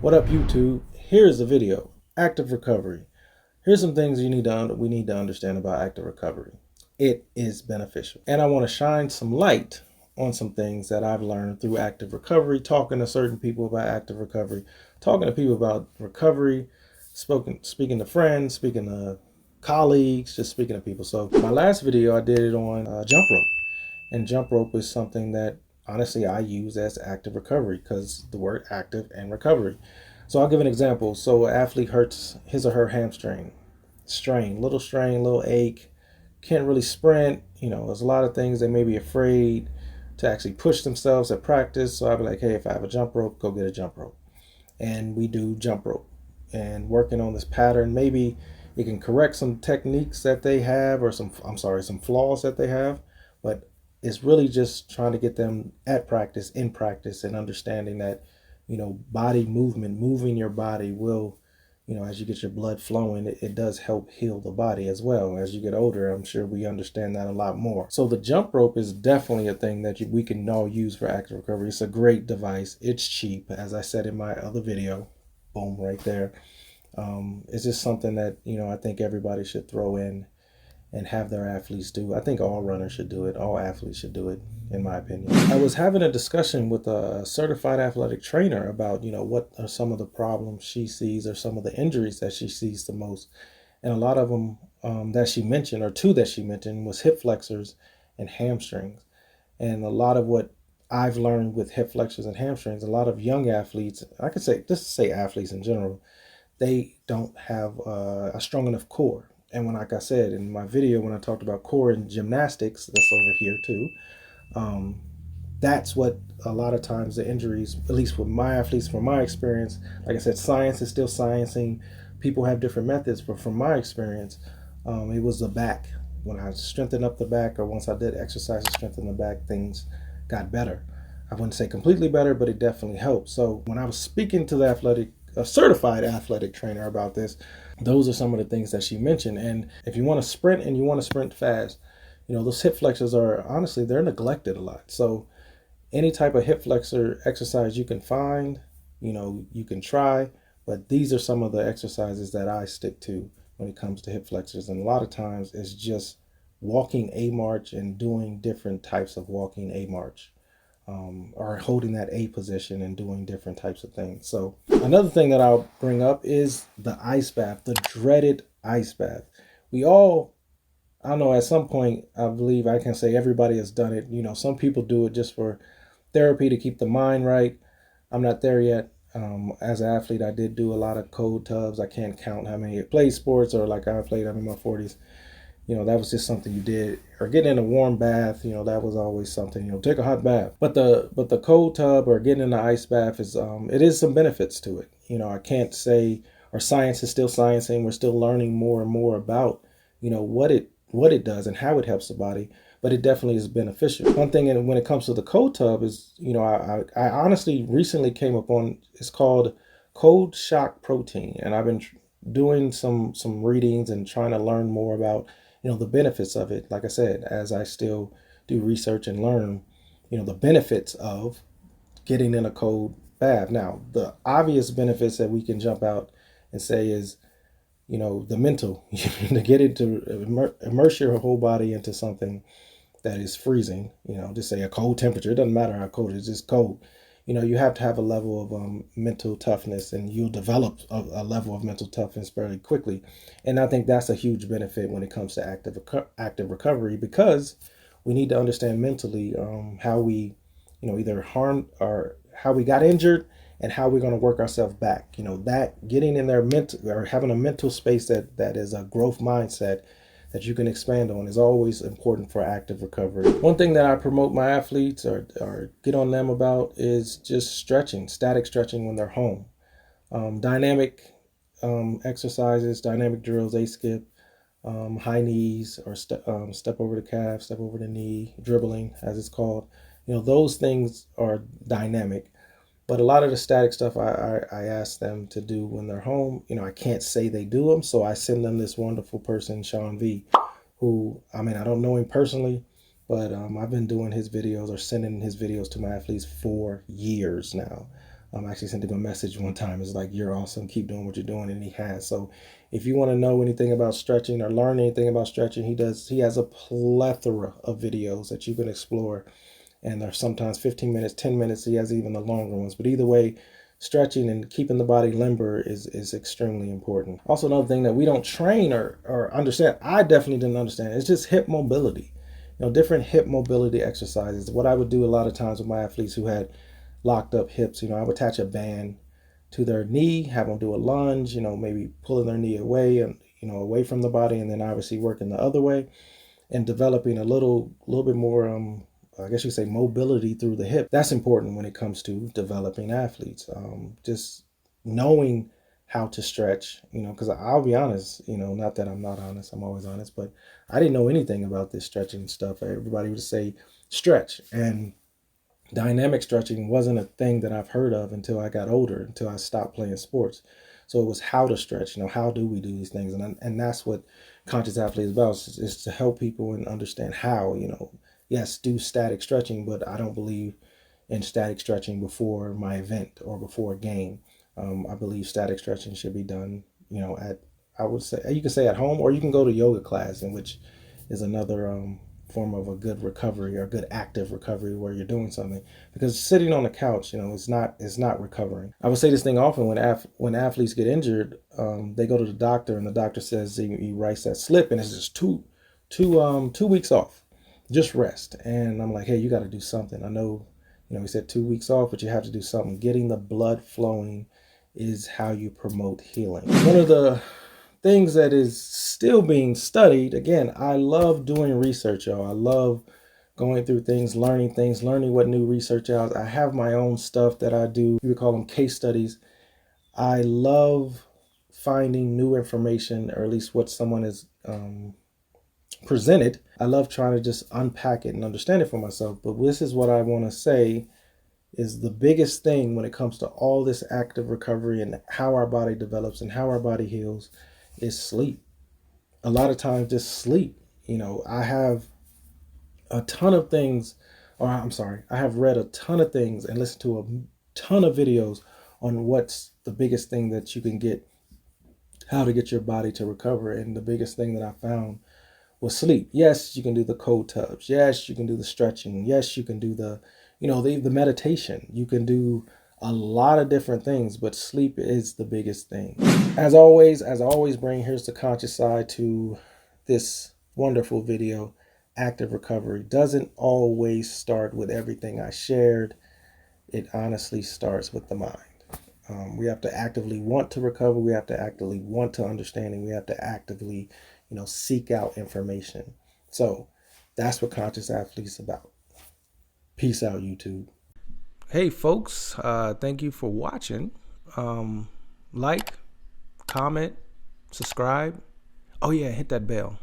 What up, YouTube? Here's the video. Active recovery. Here's some things we need to understand about active recovery. It is beneficial. And I want to shine some light on some things that I've learned through active recovery, talking to certain people about active recovery, talking to people about recovery, speaking to friends, speaking to colleagues, just speaking to people. So my last video, I did it on jump rope. And jump rope is something that honestly I use as active recovery because the word active and recovery. So I'll give an example. So an athlete hurts his or her hamstring, strain, little ache, can't really sprint. There's a lot of things they may be afraid to actually push themselves at practice. So I'll be like, hey, if I have a jump rope, go get a jump rope. And we do jump rope and working on this pattern. Maybe it can correct some techniques that they have or some flaws that they have, but it's really just trying to get them at practice, in practice, and understanding that, body movement, moving your body will, as you get your blood flowing, it does help heal the body as well. As you get older, I'm sure we understand that a lot more. So the jump rope is definitely a thing that we can all use for active recovery. It's a great device. It's cheap, as I said in my other video. Boom, right there. It's just something that, I think everybody should throw in and have their athletes do. I think all runners should do it. All athletes should do it, in my opinion. I was having a discussion with a certified athletic trainer about, what are some of the problems she sees or some of the injuries that she sees the most. And a lot of them that she mentioned, or two that she mentioned, was hip flexors and hamstrings. And a lot of what I've learned with hip flexors and hamstrings, a lot of young athletes, I could say, just to say athletes in general, they don't have a strong enough core. And like I said in my video, when I talked about core and gymnastics, that's over here too, that's what a lot of times the injuries, at least with my athletes, from my experience, like I said, science is still sciencing. People have different methods, but from my experience, it was the back. When I strengthened up the back, or once I did exercise to strengthen the back, things got better. I wouldn't say completely better, but it definitely helped. So when I was speaking to a certified athletic trainer about this, those are some of the things that she mentioned. And if you want to sprint and you want to sprint fast, those hip flexors are, honestly, they're neglected a lot. So any type of hip flexor exercise you can find, you can try, but these are some of the exercises that I stick to when it comes to hip flexors. And a lot of times it's just walking a march and doing different types of walking a march. Or holding that A position and doing different types of things. So another thing that I'll bring up is the ice bath, the dreaded ice bath. We all, I don't know, at some point, I believe I can say everybody has done it. Some people do it just for therapy to keep the mind right. I'm not there yet. As an athlete, I did do a lot of cold tubs. I can't count how many. Played sports, or like I played, I'm in my 40s. That was just something you did. Or getting in a warm bath, that was always something. Take a hot bath. But the cold tub or getting in the ice bath is it is some benefits to it. I can't say, or science is still sciencing. We're still learning more and more about what it does and how it helps the body. But it definitely is beneficial. One thing, and when it comes to the cold tub, is I honestly recently came upon, it's called cold shock protein, and I've been doing some readings and trying to learn more about the benefits of it. Like I said, as I still do research and learn, the benefits of getting in a cold bath. Now, the obvious benefits that we can jump out and say is, the mental, to get into immerse your whole body into something that is freezing, just say a cold temperature. It doesn't matter how cold it is, it's cold. You have to have a level of mental toughness, and you'll develop a level of mental toughness very quickly. And I think that's a huge benefit when it comes to active recovery, because we need to understand mentally how we, either harmed or how we got injured and how we're going to work ourselves back. That getting in there mental, or having a mental space that is a growth mindset that you can expand on, is always important for active recovery. One thing that I promote my athletes or get on them about is just stretching, static stretching when they're home. Dynamic exercises, dynamic drills, A-skip, high knees, or step over the calf, step over the knee, dribbling as it's called. Those things are dynamic. But a lot of the static stuff I ask them to do when they're home, I can't say they do them. So I send them this wonderful person, Sean V, who, I don't know him personally, but I've been doing his videos or sending his videos to my athletes for years now. I actually sent him a message one time. It's like, you're awesome. Keep doing what you're doing. And he has. So if you want to know anything about stretching or learn anything about stretching, he has a plethora of videos that you can explore. And they're sometimes 15 minutes, 10 minutes. He has even the longer ones. But either way, stretching and keeping the body limber is extremely important. Also, another thing that we don't train or understand, I definitely didn't understand, it's just hip mobility. Different hip mobility exercises. What I would do a lot of times with my athletes who had locked up hips, I would attach a band to their knee, have them do a lunge, maybe pulling their knee away and, away from the body, and then obviously working the other way and developing a little bit more, I guess you say, mobility through the hip. That's important when it comes to developing athletes. Just knowing how to stretch, because I'll be honest, not that I'm not honest, I'm always honest, but I didn't know anything about this stretching stuff. Everybody would say stretch, and dynamic stretching wasn't a thing that I've heard of until I got older, until I stopped playing sports. So it was how to stretch, how do we do these things? And that's what Conscious Athlete is about, is to help people and understand how, yes, do static stretching, but I don't believe in static stretching before my event or before a game. I believe static stretching should be done, I would say, you can say at home, or you can go to yoga class, in which is another form of a good recovery or good active recovery where you're doing something. Because sitting on the couch, is not recovering. I would say this thing often when athletes get injured, they go to the doctor and the doctor says he writes that slip and it's just 2 weeks off, just rest. And I'm like, hey, you got to do something. I know, he said 2 weeks off, but you have to do something. Getting the blood flowing is how you promote healing. One of the things that is still being studied, again, I love doing research, y'all. I love going through things, learning what new research out. I have my own stuff that I do. We would call them case studies. I love finding new information, or at least what someone has presented. I love trying to just unpack it and understand it for myself. But this is what I want to say is the biggest thing when it comes to all this active recovery and how our body develops and how our body heals is sleep. A lot of times just sleep. I have a ton of things, I have read a ton of things and listened to a ton of videos on what's the biggest thing that you can get, how to get your body to recover. And the biggest thing that I found was sleep. Yes, you can do the cold tubs. Yes, you can do the stretching. Yes, you can do the meditation. You can do a lot of different things, but sleep is the biggest thing. As always, bring here's the conscious side to this wonderful video. Active recovery doesn't always start with everything I shared. It honestly starts with the mind. We have to actively want to recover. We have to actively want to understand, and we have to actively, seek out information. So that's what Conscious Athlete's about. Peace out, YouTube. Hey, folks. Thank you for watching. Like, comment, subscribe. Oh, yeah, hit that bell.